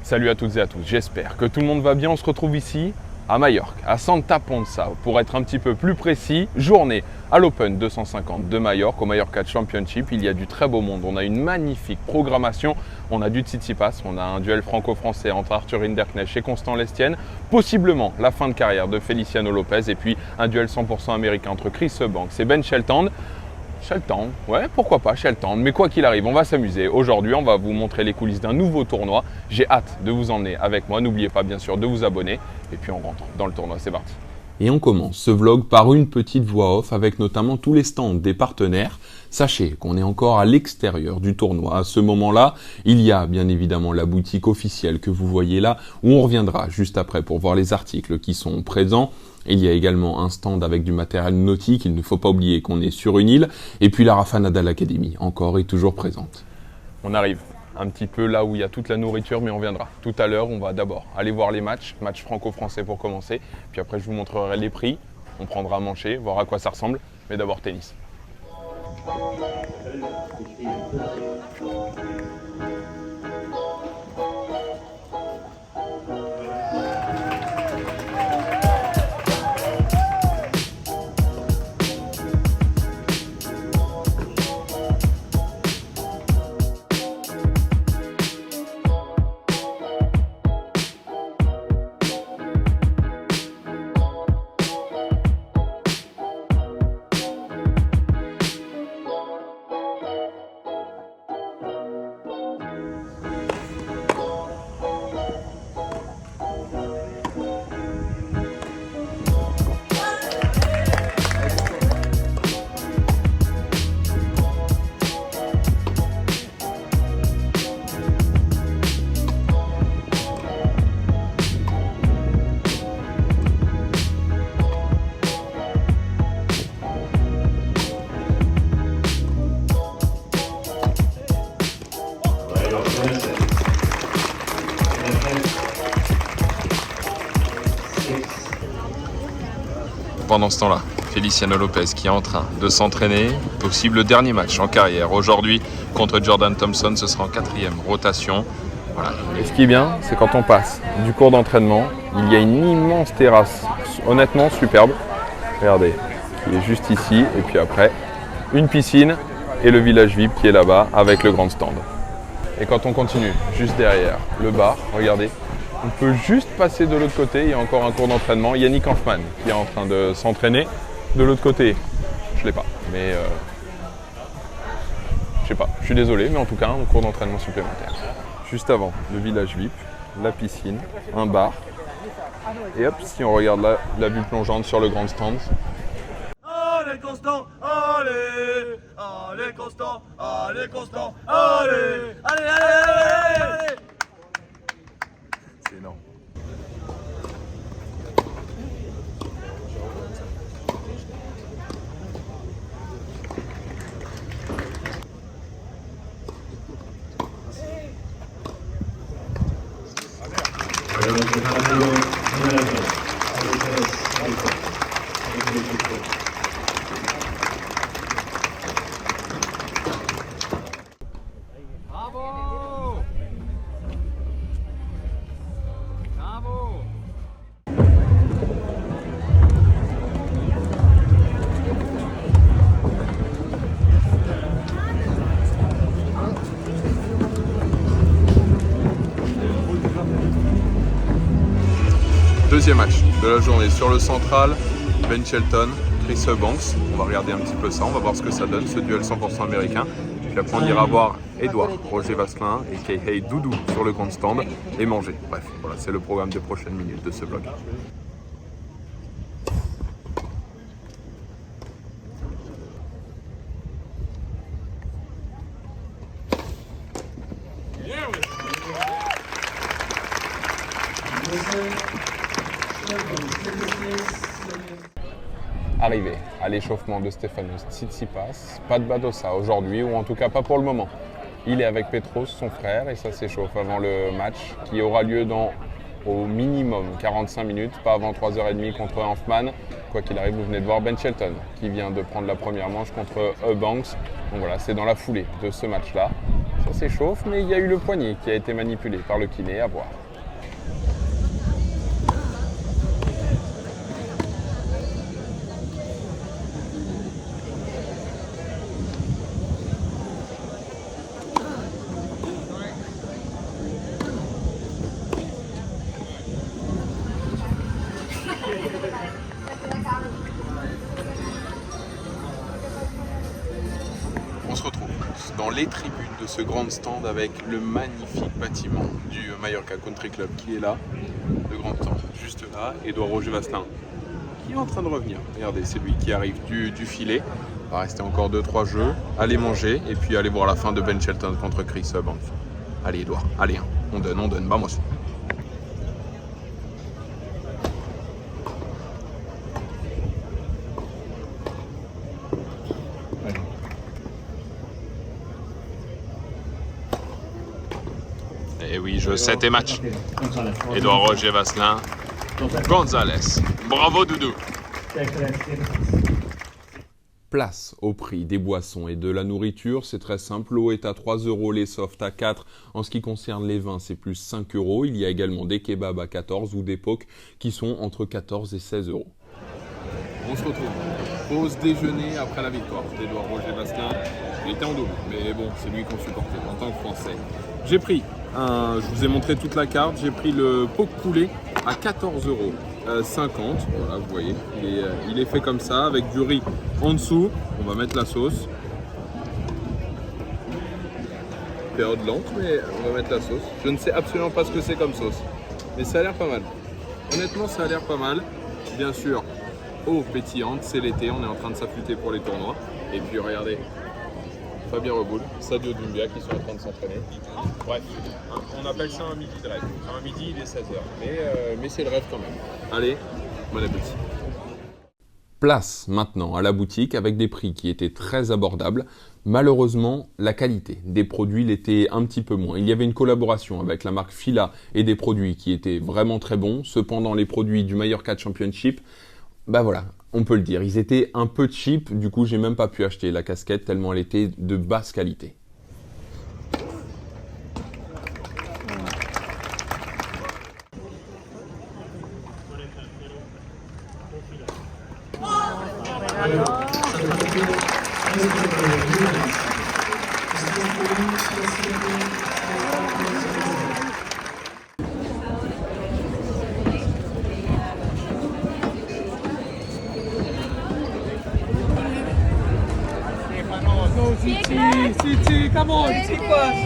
Salut à toutes et à tous, j'espère que tout le monde va bien. On se retrouve ici à Majorque, à Santa Ponsa. Pour être un petit peu plus précis, journée à l'Open 250 de Majorque, au Mallorca Championship. Il y a du très beau monde, on a une magnifique programmation. On a du Tsitsipas, on a un duel franco-français entre Arthur Hinderknecht et Constant Lestienne. Possiblement la fin de carrière de Feliciano Lopez et puis un duel 100% américain entre Chris Eubanks et Ben Shelton. Shelton, ouais, pourquoi pas Shelton, mais quoi qu'il arrive, on va s'amuser. Aujourd'hui, on va vous montrer les coulisses d'un nouveau tournoi. J'ai hâte de vous emmener avec moi. N'oubliez pas, bien sûr, de vous abonner. Et puis, on rentre dans le tournoi. C'est parti. Et on commence ce vlog par une petite voix off avec notamment tous les stands des partenaires. Sachez qu'on est encore à l'extérieur du tournoi. À ce moment-là, il y a bien évidemment la boutique officielle que vous voyez là, où on reviendra juste après pour voir les articles qui sont présents. Il y a également un stand avec du matériel nautique, il ne faut pas oublier qu'on est sur une île. Et puis la Rafa Nadal Academy, encore et toujours présente. On arrive un petit peu là où il y a toute la nourriture, mais on viendra. Tout à l'heure, on va d'abord aller voir les matchs franco-français pour commencer. Puis après, je vous montrerai les prix. On prendra à manger, voir à quoi ça ressemble. Mais d'abord, tennis. Pendant ce temps-là, Feliciano Lopez qui est en train de s'entraîner. Possible dernier match en carrière. Aujourd'hui, contre Jordan Thompson, ce sera en 4e rotation. Voilà. Et ce qui est bien, c'est quand on passe du cours d'entraînement, il y a une immense terrasse, honnêtement superbe. Regardez, qui est juste ici. Et puis après, une piscine et le village VIP qui est là-bas avec le grand stand. Et quand on continue, juste derrière le bar, regardez. On peut juste passer de l'autre côté, il y a encore un cours d'entraînement. Yannick Hanfmann qui est en train de s'entraîner. De l'autre côté, je ne l'ai pas, mais je sais pas, je suis désolé, mais en tout cas, un cours d'entraînement supplémentaire. Juste avant, le village VIP, la piscine, un bar. Et hop, si on regarde la vue plongeante sur le grand stand. Allez Constant, allez, allez Constant, allez Constant, allez, allez, allez, allez, allez. C'est énorme. Bravo! Bravo! Deuxième match de la journée sur le central, Ben Shelton, Chris Eubanks. On va regarder un petit peu ça, on va voir ce que ça donne, ce duel 100% américain. Puis après on ira voir Edouard, Roger Vasselin et Keihei Doudou sur le grand stand et manger. Bref, voilà, c'est le programme des prochaines minutes de ce vlog. Arrivé à l'échauffement de Stefanos Tsitsipas, pas de Badosa aujourd'hui, ou en tout cas pas pour le moment. Il est avec Petros, son frère, et ça s'échauffe avant le match qui aura lieu dans au minimum 45 minutes, pas avant 3h30 contre Hanfmann. Quoi qu'il arrive, vous venez de voir Ben Shelton qui vient de prendre la première manche contre Eubanks. Donc voilà, c'est dans la foulée de ce match-là. Ça s'échauffe, mais il y a eu le poignet qui a été manipulé par le kiné, à voir. On se retrouve dans les tribunes de ce grand stand avec le magnifique bâtiment du Mallorca Country Club qui est là, le grand stand, juste là, Édouard Roger Vasselin qui est en train de revenir. Regardez, c'est lui qui arrive du filet. Il va rester encore 2-3 jeux, aller manger et puis aller voir la fin de Ben Shelton contre Chris Banfield. Allez Édouard, allez, hein. On donne, vamos. Et oui, jeu 7 et match. Édouard Roger Vasselin, Gonzalez. Bravo Doudou. Place au prix des boissons et de la nourriture, c'est très simple. L'eau est à 3 €, les softs à 4. En ce qui concerne les vins, c'est plus 5 €. Il y a également des kebabs à 14 ou des poks qui sont entre 14 et 16 €. On se retrouve. Pause déjeuner après la victoire d'Édouard Roger Vasselin. Il était en double, mais bon, c'est lui qu'on supportait en tant que Français. J'ai pris je vous ai montré toute la carte, j'ai pris le poke poulet à 14,50 €. Voilà, vous voyez, il est fait comme ça, avec du riz en dessous. On va mettre la sauce. Période lente, mais on va mettre la sauce. Je ne sais absolument pas ce que c'est comme sauce, mais ça a l'air pas mal. Honnêtement, ça a l'air pas mal. Bien sûr, eau pétillante, c'est l'été, on est en train de s'affûter pour les tournois. Et puis regardez, Fabien Reboul, Sadio Doumbia qui sont en train de s'entraîner. Bref, on appelle ça un midi de rêve. Un midi, il est 16 h. Mais c'est le rêve quand même. Allez, bon appétit. Place maintenant à la boutique avec des prix qui étaient très abordables. Malheureusement, la qualité des produits l'était un petit peu moins. Il y avait une collaboration avec la marque Fila et des produits qui étaient vraiment très bons. Cependant, les produits du Mallorca Championship, bah voilà, on peut le dire, ils étaient un peu cheap. Du coup, j'ai même pas pu acheter la casquette tellement elle était de basse qualité. City, come on, keep us.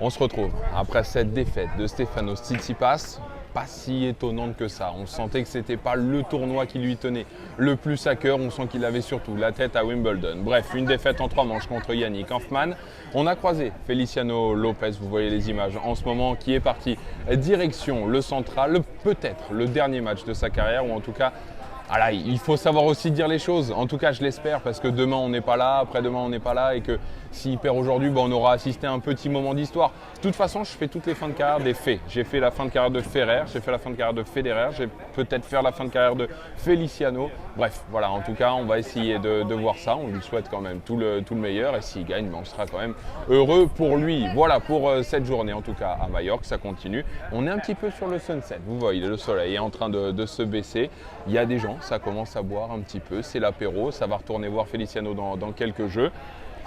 On se retrouve après cette défaite de Stefanos Tsitsipas, pas si étonnante que ça. On sentait que c'était pas le tournoi qui lui tenait le plus à cœur. On sent qu'il avait surtout la tête à Wimbledon. Bref, une défaite en 3 manches contre Yannick Hanfmann. On a croisé Feliciano Lopez, vous voyez les images en ce moment, qui est parti direction le central, peut-être le dernier match de sa carrière, ou en tout cas voilà, il faut savoir aussi dire les choses. En tout cas, je l'espère, parce que demain, on n'est pas là, après-demain, on n'est pas là, et que s'il perd aujourd'hui, on aura assisté à un petit moment d'histoire. De toute façon, je fais toutes les fins de carrière des faits. J'ai fait la fin de carrière de Ferrer, j'ai fait la fin de carrière de Federer, j'ai peut-être faire la fin de carrière de Feliciano. Bref, voilà, en tout cas, on va essayer de voir ça. On lui souhaite quand même tout le meilleur, et s'il gagne, on sera quand même heureux pour lui. Voilà pour cette journée, en tout cas, à Majorque, ça continue. On est un petit peu sur le sunset, vous voyez, le soleil est en train de se baisser. Il y a des gens, ça commence à boire un petit peu, c'est l'apéro, ça va retourner voir Feliciano dans quelques jeux.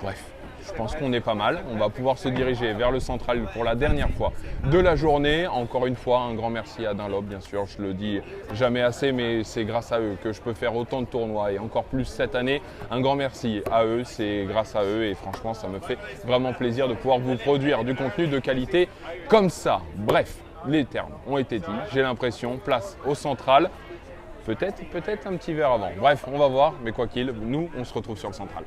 Bref, je pense qu'on est pas mal. On va pouvoir se diriger vers le central pour la dernière fois de la journée. Encore une fois, un grand merci à Dunlop, bien sûr. Je le dis jamais assez, mais c'est grâce à eux que je peux faire autant de tournois et encore plus cette année. Un grand merci à eux, c'est grâce à eux et franchement, ça me fait vraiment plaisir de pouvoir vous produire du contenu de qualité comme ça. Bref, les termes ont été dits. J'ai l'impression, place au central. Peut-être un petit verre avant. Bref, on va voir, mais quoi qu'il, nous, on se retrouve sur le central.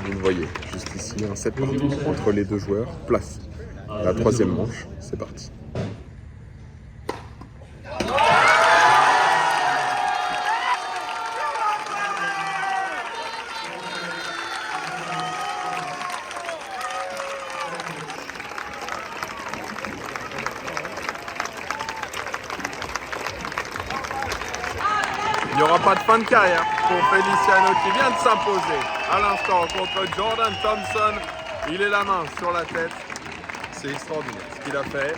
Vous le voyez, juste ici, un set partout entre les deux joueurs. Place. La troisième manche, c'est parti. Il n'y aura pas de fin de carrière pour Feliciano qui vient de s'imposer à l'instant contre Jordan Thompson. Il est la main sur la tête. C'est extraordinaire ce qu'il a fait.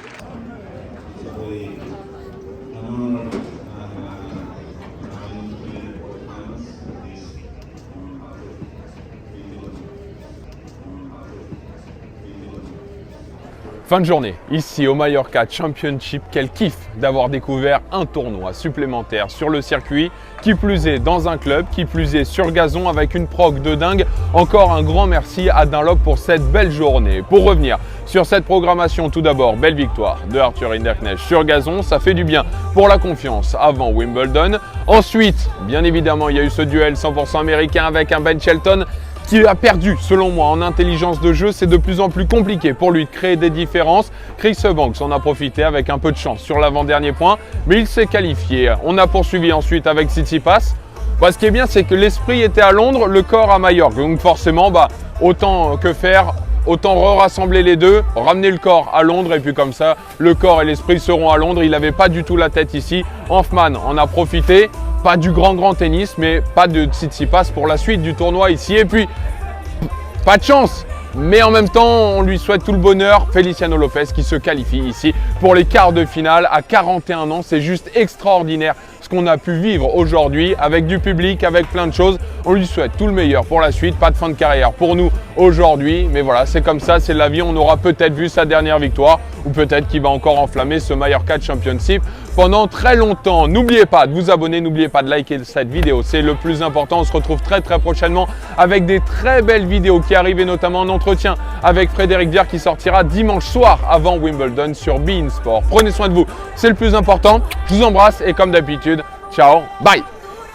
Fin de journée, ici au Mallorca Championship, quel kiff d'avoir découvert un tournoi supplémentaire sur le circuit, qui plus est dans un club, qui plus est sur gazon avec une prog de dingue. Encore un grand merci à Dunlop pour cette belle journée. Pour revenir sur cette programmation, tout d'abord, belle victoire de Arthur Hinderknecht sur gazon, ça fait du bien pour la confiance avant Wimbledon. Ensuite, bien évidemment, il y a eu ce duel 100% américain avec un Ben Shelton qui a perdu, selon moi, en intelligence de jeu. C'est de plus en plus compliqué pour lui de créer des différences. Chris Eubanks en a profité avec un peu de chance sur l'avant-dernier point, mais il s'est qualifié. On a poursuivi ensuite avec Tsitsipas. Ce qui est bien, c'est que l'esprit était à Londres, le corps à Majorque. Donc forcément, autant que faire, autant rassembler les deux, ramener le corps à Londres, et puis comme ça, le corps et l'esprit seront à Londres. Il n'avait pas du tout la tête ici. Hanfmann en a profité. Pas du grand tennis, mais pas de Tsitsipas pour la suite du tournoi ici. Et puis, pas de chance, mais en même temps, on lui souhaite tout le bonheur. Feliciano Lopez qui se qualifie ici pour les quarts de finale à 41 ans. C'est juste extraordinaire ce qu'on a pu vivre aujourd'hui avec du public, avec plein de choses. On lui souhaite tout le meilleur pour la suite. Pas de fin de carrière pour nous aujourd'hui, mais voilà, c'est comme ça, c'est la vie. On aura peut-être vu sa dernière victoire, ou peut-être qu'il va encore enflammer ce Mallorca Championship pendant très longtemps. N'oubliez pas de vous abonner, n'oubliez pas de liker cette vidéo, c'est le plus important. On se retrouve très prochainement avec des très belles vidéos qui arrivent, et notamment un entretien avec Frédéric Viard qui sortira dimanche soir avant Wimbledon sur beIN Sport. Prenez soin de vous, c'est le plus important. Je vous embrasse et comme d'habitude, ciao, bye.